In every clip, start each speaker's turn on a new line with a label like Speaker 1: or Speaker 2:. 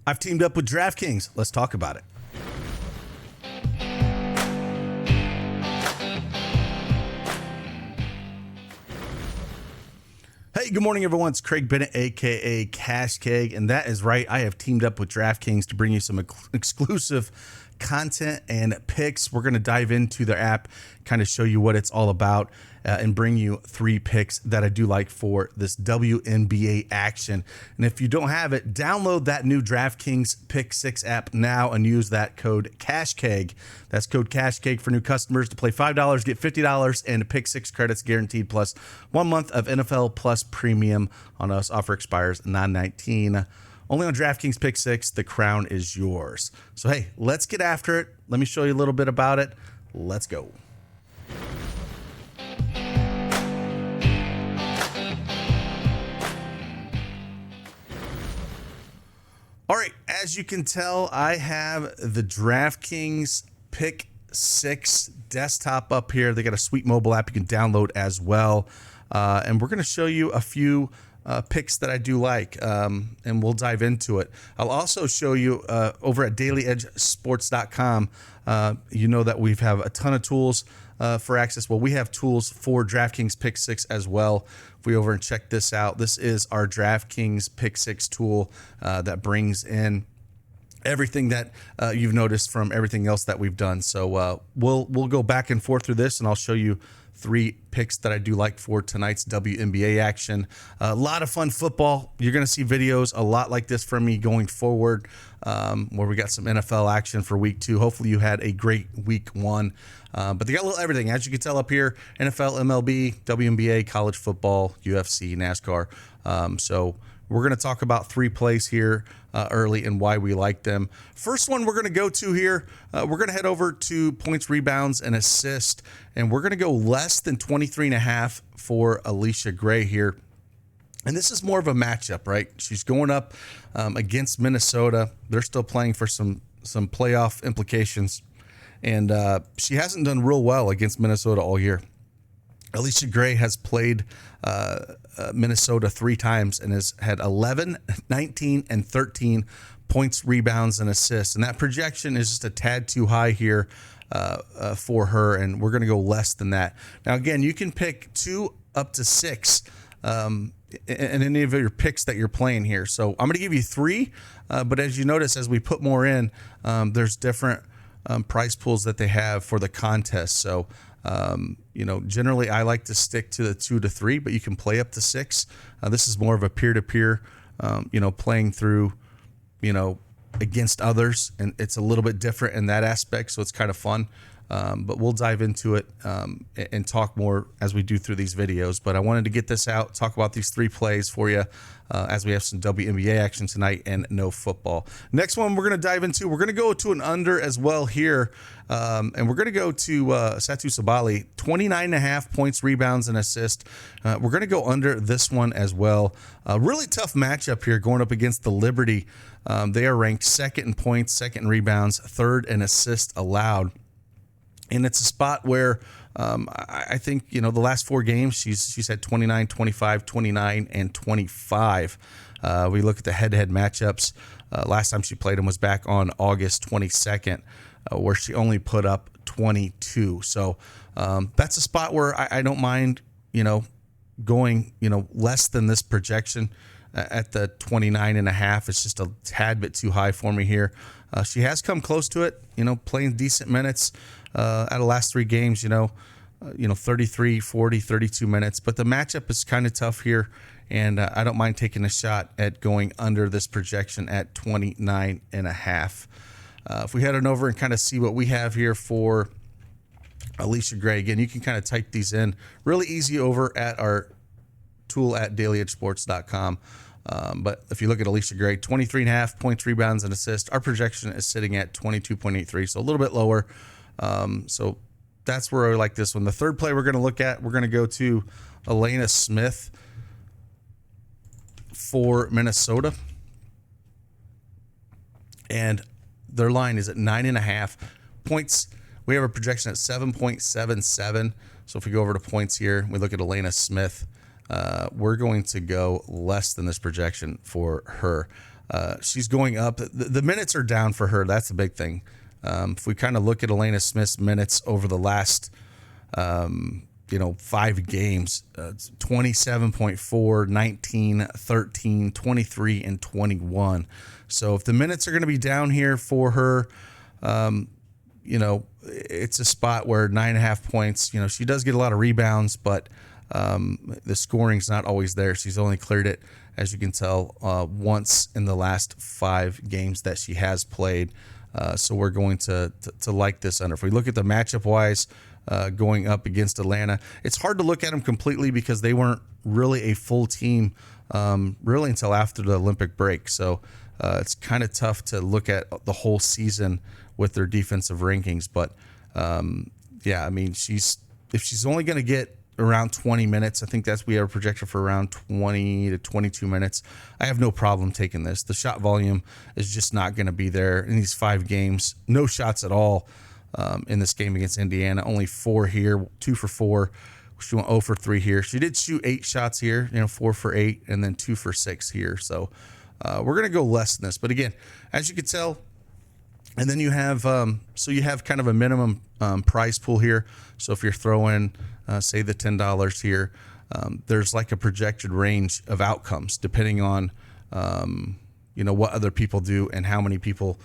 Speaker 1: I've teamed up with DraftKings. Let's talk about it. Hey, good morning, everyone. It's Craig Bennett, a.k.a. CashKeg, and that is right. I have teamed up with DraftKings to bring you some exclusive content and picks. We're going to dive into their app, kind of show you what it's all about, and bring you 3 picks that I do like for this WNBA action. And if you don't have it, download that new DraftKings Pick 6 app now and use that code CashKeg. That's code CashKeg for new customers to play $5, get $50, and Pick 6 credits guaranteed, plus 1 month of NFL Plus Premium on us. Offer expires 9/19. Only on DraftKings Pick 6, the crown is yours. So, hey, let's get after it. Let me show you a little bit about it. Let's go. All right, as you can tell, I have the DraftKings Pick 6 desktop up here. They got a sweet mobile app you can download as well. And we're going to show you a few picks that I do like, and we'll dive into it. I'll also show you over at dailyedgesports.com. You know that we have a ton of tools for access. Well, we have tools for DraftKings Pick 6 as well. If we over and check this out, this is our DraftKings Pick 6 tool that brings in everything that you've noticed from everything else that we've done. So we'll go back and forth through this, and I'll show you 3 picks that I do like for tonight's WNBA action. A lot of fun football. You're going to see videos a lot like this from me going forward, where we got some NFL action for week 2. Hopefully you had a great week 1. But they got a little everything. As you can tell up here, NFL, MLB, WNBA, college football, UFC, NASCAR. So we're going to talk about 3 plays here early and why we like them. First one we're going to go to here, we're going to head over to points, rebounds, and assist, and we're going to go less than 23.5 for Alicia Gray here. And this is more of a matchup, right? She's going up against Minnesota. They're still playing for some playoff implications, and she hasn't done real well against Minnesota all year. Alicia Gray has played Minnesota 3 times and has had 11, 19, and 13 points, rebounds, and assists. And that projection is just a tad too high here for her, and we're going to go less than that. Now, again, you can pick 2 up to 6 in any of your picks that you're playing here. So I'm going to give you 3, but as you notice, as we put more in, there's different prize pools that they have for the contest. So generally I like to stick to the 2 to 3, but you can play up to 6. This is more of a peer-to-peer, playing through, against others, and it's a little bit different in that aspect. So it's kind of fun. But we'll dive into it and talk more as we do through these videos. But I wanted to get this out, talk about these 3 plays for you as we have some WNBA action tonight and no football. Next one we're going to dive into, we're going to go to an under as well here. And we're going to go to Satou Sabally, 29.5 points, rebounds, and assists. We're going to go under this one as well. Really tough matchup here going up against the Liberty. They are ranked 2nd in points, 2nd in rebounds, 3rd in assists allowed. And it's a spot where I think, the last 4 games, she's had 29, 25, 29, and 25. We look at the head-to-head matchups. Last time she played them was back on August 22nd, where she only put up 22. So that's a spot where I don't mind, going, less than this projection at the 29.5. It's just a tad bit too high for me here. She has come close to it, playing decent minutes out of the last 3 games, 33, 40, 32 minutes. But the matchup is kind of tough here, and I don't mind taking a shot at going under this projection at 29.5. If we head on over and kind of see what we have here for Alicia Gray, again, you can kind of type these in really easy over at our tool at dailyedgesports.com. But if you look at Alicia Gray, 23.5 points, rebounds, and assists, our projection is sitting at 22.83, so a little bit lower. So that's where I like this one. The third play we're going to look at, we're going to go to Alanna Smith for Minnesota. And their line is at 9.5 points. We have a projection at 7.77. So if we go over to points here, we look at Alanna Smith. We're going to go less than this projection for her. She's going up. The minutes are down for her. That's the big thing. If we kind of look at Alanna Smith's minutes over the last 5 games, 27.4, 19, 13, 23, and 21. So if the minutes are going to be down here for her, it's a spot where 9.5 points, she does get a lot of rebounds, but the scoring's not always there. She's only cleared it, as you can tell, once in the last 5 games that she has played. So we're going to like this under. If we look at the matchup wise, going up against Atlanta, it's hard to look at them completely because they weren't really a full team really until after the Olympic break. So it's kind of tough to look at the whole season with their defensive rankings. But if she's only going to get around 20 minutes, I think we have a projection for around 20 to 22 minutes. I have no problem taking this. The shot volume is just not going to be there in these 5 games. No shots at all in this game against Indiana. Only 4 here, 2 for 4. She went 0 for 3 here. She did shoot 8 shots here, 4 for 8, and then 2 for 6 here. So we're going to go less than this. But again, as you can tell, and then you have kind of a minimum prize pool here. So if you're throwing, say, the $10 here, there's like a projected range of outcomes depending on, what other people do and how many people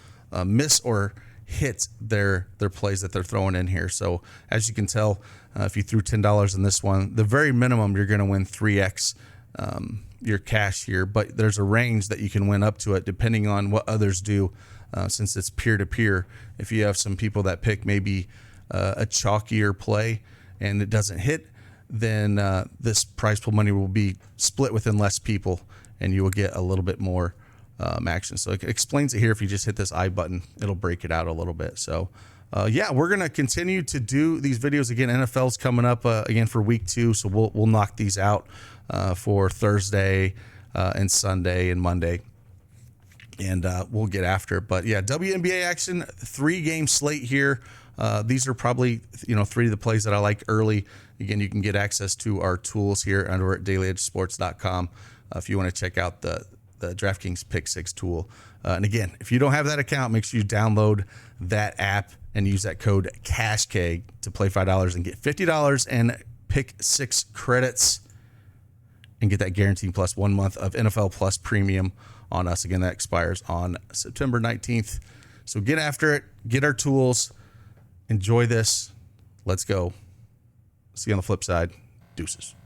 Speaker 1: miss or hit their plays that they're throwing in here. So as you can tell, if you threw $10 in this one, the very minimum, you're going to win 3x your cash here. But there's a range that you can win up to it depending on what others do. Since it's peer-to-peer, if you have some people that pick maybe a chalkier play and it doesn't hit, then this prize pool money will be split within less people and you will get a little bit more action. So it explains it here. If you just hit this I button, it'll break it out a little bit. So we're going to continue to do these videos. Again, NFL's coming up again for week 2, so we'll knock these out for Thursday and Sunday and Monday. And we'll get after it. But WNBA action, 3-game slate here. These are probably 3 of the plays that I like early. Again, you can get access to our tools here under at dailyedgesports.com if you want to check out the DraftKings Pick 6 tool. And again, if you don't have that account, make sure you download that app and use that code CashKeg to play $5 and get $50 and Pick 6 credits and get that guaranteed plus 1 month of NFL Plus Premium on us. Again, that expires on September 19th. So get after it. Get our tools. Enjoy this. Let's go. See you on the flip side. Deuces.